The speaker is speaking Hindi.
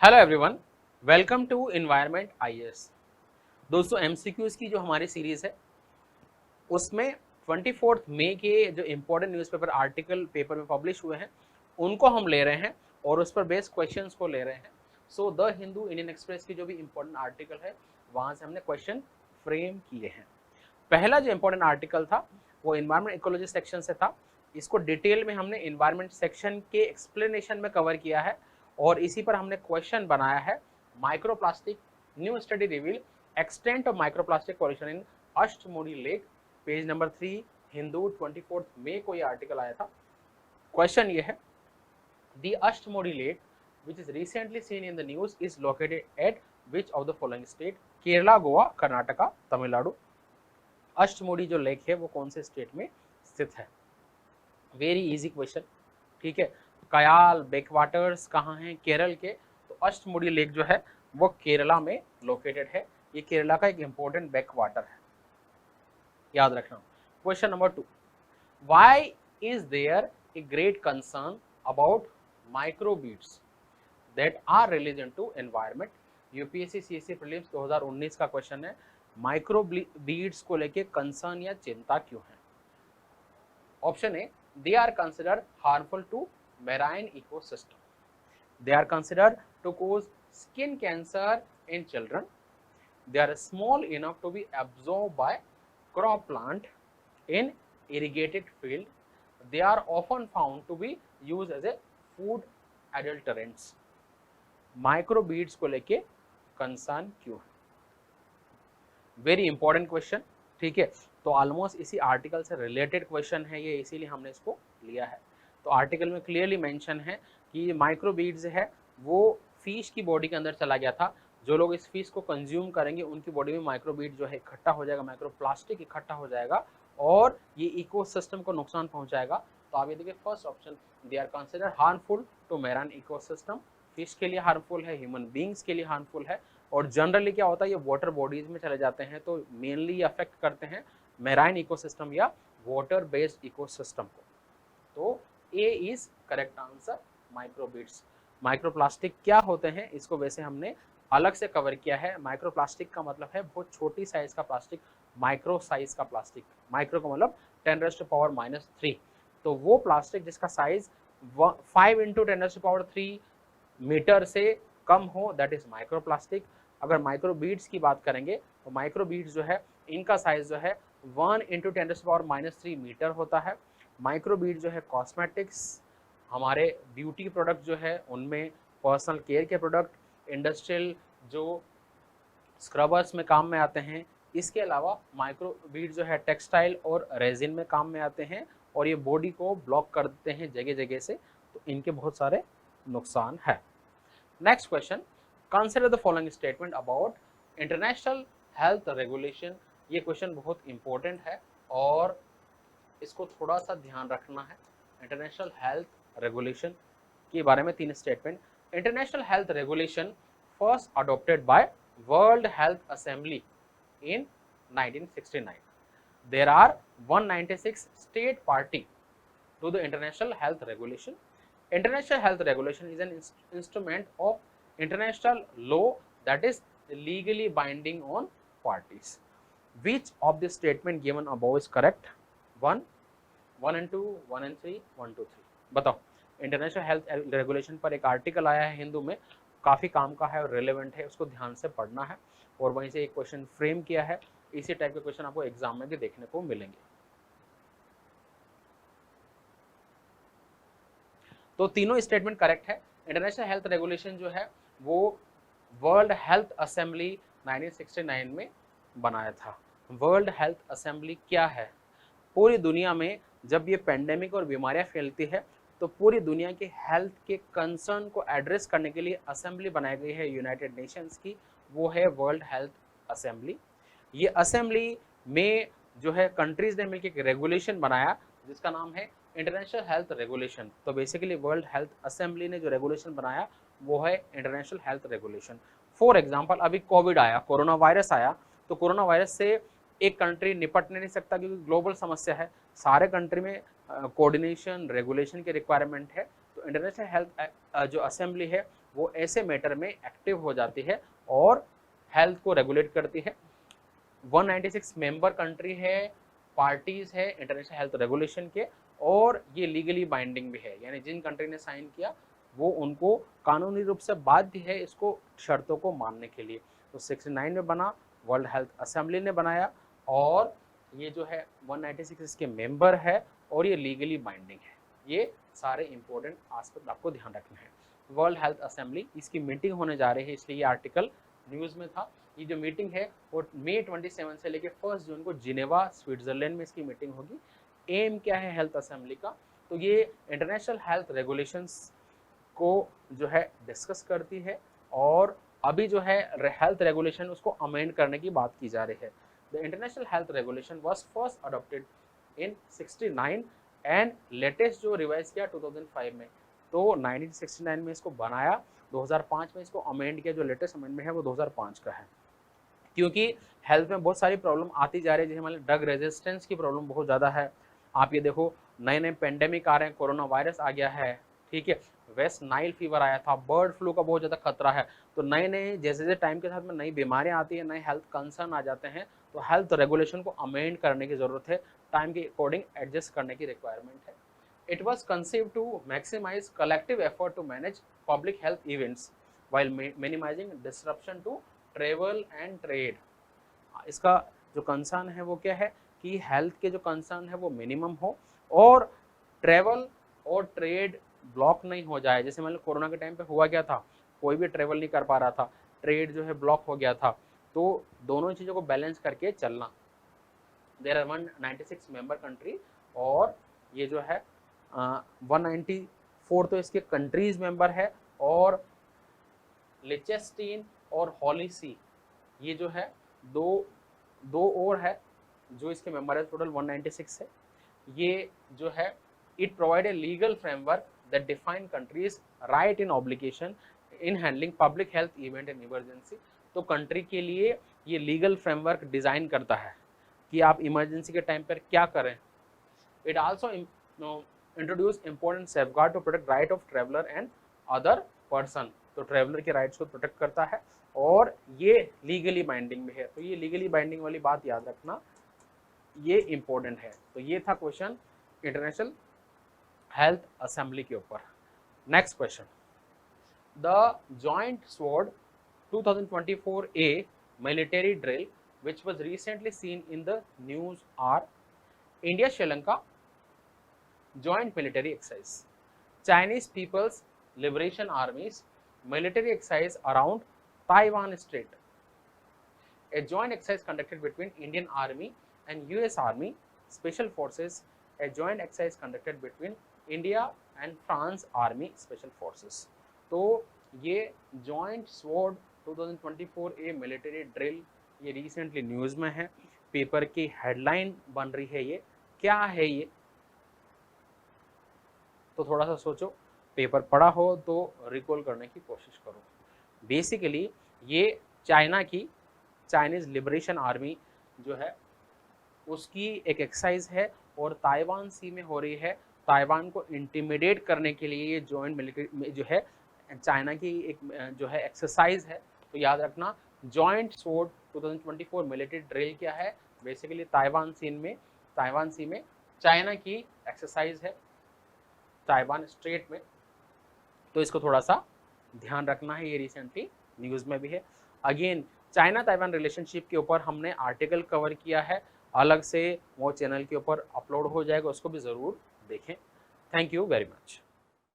Hello everyone, welcome to environment IAS. दोस्तों, एमसीक्यूज की जो हमारी सीरीज है उसमें 24 मई के जो इम्पोर्टेंट न्यूज़पेपर आर्टिकल पेपर में पब्लिश हुए हैं उनको हम ले रहे हैं और उस पर बेस्ड क्वेश्चंस को ले रहे हैं। So the Hindu, Indian express की जो भी इम्पोर्टेंट आर्टिकल है वहां से हमने क्वेश्चन फ्रेम किए हैं। पहला जो इम्पोर्टेंट आर्टिकल था वो इन्वायरमेंट इकोलॉजी सेक्शन से था। इसको डिटेल में हमने इन्वायरमेंट सेक्शन के एक्सप्लेनेशन में कवर किया है और इसी पर हमने क्वेश्चन बनाया है। Microplastic, new study reveal extent of microplastic pollution in Ashtamudi lake, page number 3, Hindu 24 मई को ये आर्टिकल आया था। क्वेश्चन ये है, the Ashtamudi lake which is recently seen in the news is located at which of the following state? Kerala, Goa, Karnataka, Tamil Nadu. Ashtamudi जो लेक है वो कौन से स्टेट में स्थित है? वेरी इजी क्वेश्चन, ठीक है। कयाल बैकवाटर्स कहाँ हैं? केरल के। तो अष्टमुडी लेक जो है वो केरला में लोकेटेड है। ये केरला का एक इंपॉर्टेंट बैकवाटर है, याद रखना। Question number 2, why is there a great concern about microbeads that are related to environment? UPSC CSC prelims 2019 का क्वेश्चन है। माइक्रोबीड्स को लेके कंसर्न या चिंता क्यों है? Option A, they are considered harmful to marine ecosystem. They are considered to cause skin cancer in children. They are small enough to be absorbed by crop plant in irrigated field. They are often found to be used as a food adulterants. Microbeads को लेके कंसर्न क्यों है? वेरी इंपॉर्टेंट क्वेश्चन, ठीक है। तो ऑलमोस्ट इसी आर्टिकल से रिलेटेड क्वेश्चन है ये, इसीलिए हमने इसको लिया है। तो आर्टिकल में क्लियरली मेंशन है कि माइक्रोबीड्स है वो फिश की बॉडी के अंदर चला गया था। जो लोग इस फिश को कंज्यूम करेंगे उनकी बॉडी में माइक्रोबीड जो है इकट्ठा हो जाएगा, माइक्रोप्लास्टिक इकट्ठा हो जाएगा और ये इकोसिस्टम को नुकसान पहुंचाएगा। तो आप ये देखिए first option, they are consider harmful to marine ecosystem. Fish के लिए हार्मफुल है, ह्यूमन बींग्स के लिए हार्मफुल है। और जनरली क्या होता है, ये वाटर बॉडीज में चले जाते हैं तो मेनली अफेक्ट करते हैं मैराइन इकोसिस्टम या वाटर बेस्ड इकोसिस्टम को। तो A is correct answer, microbeads. Microplastic क्या होते हैं इसको वैसे हमने अलग से कवर किया है। माइक्रोप्लास्टिक का मतलब है बहुत छोटी साइज का प्लास्टिक, माइक्रो साइज का प्लास्टिक। माइक्रो का मतलब 10⁻⁻3। तो वो प्लास्टिक जिसका साइज 5 × 10⁻³ मीटर से कम हो, दैट इज माइक्रोप्लास्टिक। अगर माइक्रोबीड्स की बात करेंगे तो माइक्रोबीड्स जो है इनका साइज जो है 1 × 10⁻³ मीटर होता है। माइक्रोबीड जो है कॉस्मेटिक्स, हमारे ब्यूटी प्रोडक्ट जो है उनमें, पर्सनल केयर के प्रोडक्ट, इंडस्ट्रियल जो स्क्रबर्स में काम में आते हैं। इसके अलावा माइक्रोबीड जो है टेक्सटाइल और रेजिन में काम में आते हैं और ये बॉडी को ब्लॉक कर देते हैं जगह जगह से, तो इनके बहुत सारे नुकसान है। Next question, consider the following statement about international health regulation. ये क्वेश्चन बहुत इंपॉर्टेंट है और इसको थोड़ा सा ध्यान रखना है। इंटरनेशनल हेल्थ रेगुलेशन के बारे में 3 statement. International health regulation first adopted by world health assembly in 1969. There are 196 state party to the international health regulation. International health regulation is an instrument of international law that is legally binding on parties. Which of the statement given above is correct? 1, 1 and 2, 1 and 3, 1, 2, 3. बताओ। इंटरनेशनल हेल्थ रेगुलेशन पर एक आर्टिकल आया है हिंदू में, काफ़ी काम का है और रिलेवेंट है, उसको ध्यान से पढ़ना है और वहीं से एक क्वेश्चन फ्रेम किया है। इसी टाइप के क्वेश्चन आपको एग्जाम में भी देखने को मिलेंगे। तो तीनों स्टेटमेंट करेक्ट है। इंटरनेशनल हेल्थ रेगुलेशन जो है वो वर्ल्ड हेल्थ असेंबली 1969 में बनाया था। वर्ल्ड हेल्थ असेंबली क्या है? पूरी दुनिया में जब ये पेंडेमिक और बीमारियां फैलती है तो पूरी दुनिया के हेल्थ के कंसर्न को एड्रेस करने के लिए असेंबली बनाई गई है यूनाइटेड नेशंस की, वो है वर्ल्ड हेल्थ असेंबली। ये असेंबली में जो है कंट्रीज ने मिलकर एक रेगुलेशन बनाया जिसका नाम है इंटरनेशनल हेल्थ रेगुलेशन। तो बेसिकली वर्ल्ड हेल्थ असेंबली ने जो रेगुलेशन बनाया वो है international health regulation. For example अभी कोविड आया, कोरोना वायरस आया, तो कोरोना वायरस से एक कंट्री निपट नहीं सकता क्योंकि ग्लोबल समस्या है। सारे कंट्री में कोऑर्डिनेशन रेगुलेशन की रिक्वायरमेंट है। तो इंटरनेशनल हेल्थ जो असेंबली है वो ऐसे मैटर में एक्टिव हो जाती है और हेल्थ को रेगुलेट करती है। 196 मेंबर कंट्री है, पार्टीज है इंटरनेशनल हेल्थ रेगुलेशन के, और ये लीगली बाइंडिंग भी है, यानी जिन कंट्री ने साइन किया वो उनको कानूनी रूप से बाध्य है इसको शर्तों को मानने के लिए। तो 69 में बना, वर्ल्ड हेल्थ असेंबली ने बनाया, और ये जो है 196 इसके मेंबर है और ये लीगली बाइंडिंग है। ये सारे इंपॉर्टेंट एस्पेक्ट आपको ध्यान रखना है। वर्ल्ड हेल्थ असेंबली इसकी मीटिंग होने जा रही है, इसलिए ये आर्टिकल न्यूज़ में था। ये जो मीटिंग है वो मई 27 से लेकर 1 जून को जिनेवा स्विट्जरलैंड में इसकी मीटिंग होगी। एम क्या है हेल्थ असेंबली का, तो ये इंटरनेशनल हेल्थ रेगुलेशंस को जो है डिस्कस करती है, और अभी जो है हेल्थ रेगुलेशन उसको अमेंड करने की बात की जा रही है। The international health regulation was first adopted in 69 and latest जो रिवाइज किया 2005 में। तो 1969 में इसको बनाया, 2005 में इसको अमेंड किया, जो लेटेस्ट अमेंडमेंट है वो 2005 का है। क्योंकि हेल्थ में बहुत सारी प्रॉब्लम आती जा रही है, जैसे हमारे ड्रग रेजिस्टेंस की प्रॉब्लम बहुत ज़्यादा है। आप ये देखो नए नए पेंडेमिक आ रहे हैं, कोरोना वायरस आ गया है, ठीक है, वेस्ट नाइल फीवर आया था, बर्ड फ्लू का बहुत ज़्यादा खतरा है। तो नए नए जैसे जैसे टाइम के साथ में नई बीमारियां आती है, नए हेल्थ कंसर्न आ जाते हैं, तो हेल्थ रेगुलेशन को अमेंड करने की ज़रूरत है, टाइम के अकॉर्डिंग एडजस्ट करने की रिक्वायरमेंट है। It was conceived to maximise collective effort to manage public health events while minimizing disruption to travel and trade। इसका जो कंसर्न है वो क्या है कि हेल्थ के जो कंसर्न है वो मिनिमम हो और ट्रेवल और ट्रेड ब्लॉक नहीं हो जाए। जैसे मतलब कोरोना के टाइम पे हुआ क्या था, कोई भी ट्रेवल नहीं कर पा रहा था, ट्रेड जो है ब्लॉक हो गया था, तो दोनों चीज़ों को बैलेंस करके चलना। देयर आर 196 मेंबर कंट्री, और ये जो है 194 तो इसके कंट्रीज मेंबर है, और लिचेस्टीन और हॉलीसी ये जो है दो और है जो इसके मेंबर है, टोटल 196 है। ये जो है it provide a legal framework that define countries right in obligation in handling public health event and emergency. तो कंट्री के लिए ये लीगल फ्रेमवर्क डिज़ाइन करता है कि आप इमरजेंसी के टाइम पर क्या करें। It also introduce important safeguard to protect right of traveller and other person. तो ट्रेवलर के राइट्स को प्रोटेक्ट करता है, और ये लीगली बाइंडिंग में है। तो ये लीगली बाइंडिंग वाली बात याद रखना, ये इंपॉर्टेंट है। तो ये था क्वेश्चन इंटरनेशनल हेल्थ असेंबली के ऊपर। Next question, the joint sword 2024 A military drill which was recently seen in the news are India Sri joint military exercise, Chinese People's Liberation Army's military exercise around Taiwan Strait, a joint exercise conducted between Indian Army and US Army Special Forces, a joint exercise conducted between India and France Army Special Forces। तो ये joint sword 2024 ए मिलिट्री ड्रिल ये रिसेंटली न्यूज़ में है, पेपर की हेडलाइन बन रही है। ये क्या है ये, तो थोड़ा सा सोचो, पेपर पढ़ा हो तो रिकॉल करने की कोशिश करो। बेसिकली ये चाइनीज़ लिबरेशन आर्मी जो है उसकी एक एक्सरसाइज है, और ताइवान सी में हो रही है। ताइवान को इंटिमिडेट करने के लिए ये जॉइंट मिलिट्री जो है चाइना की एक जो है एक्सरसाइज है। तो याद रखना, जॉइंट स्वॉर्ड 2024 मिलिट्री ड्रिल क्या है, बेसिकली ताइवान सी में चाइना की एक्सरसाइज है, ताइवान स्ट्रेट में। तो इसको थोड़ा सा ध्यान रखना है, ये रिसेंटली न्यूज़ में भी है। अगेन चाइना ताइवान रिलेशनशिप के ऊपर हमने आर्टिकल कवर किया है, अलग से वो चैनल के ऊपर अपलोड हो जाएगा, उसको भी ज़रूर देखें। Thank you very much.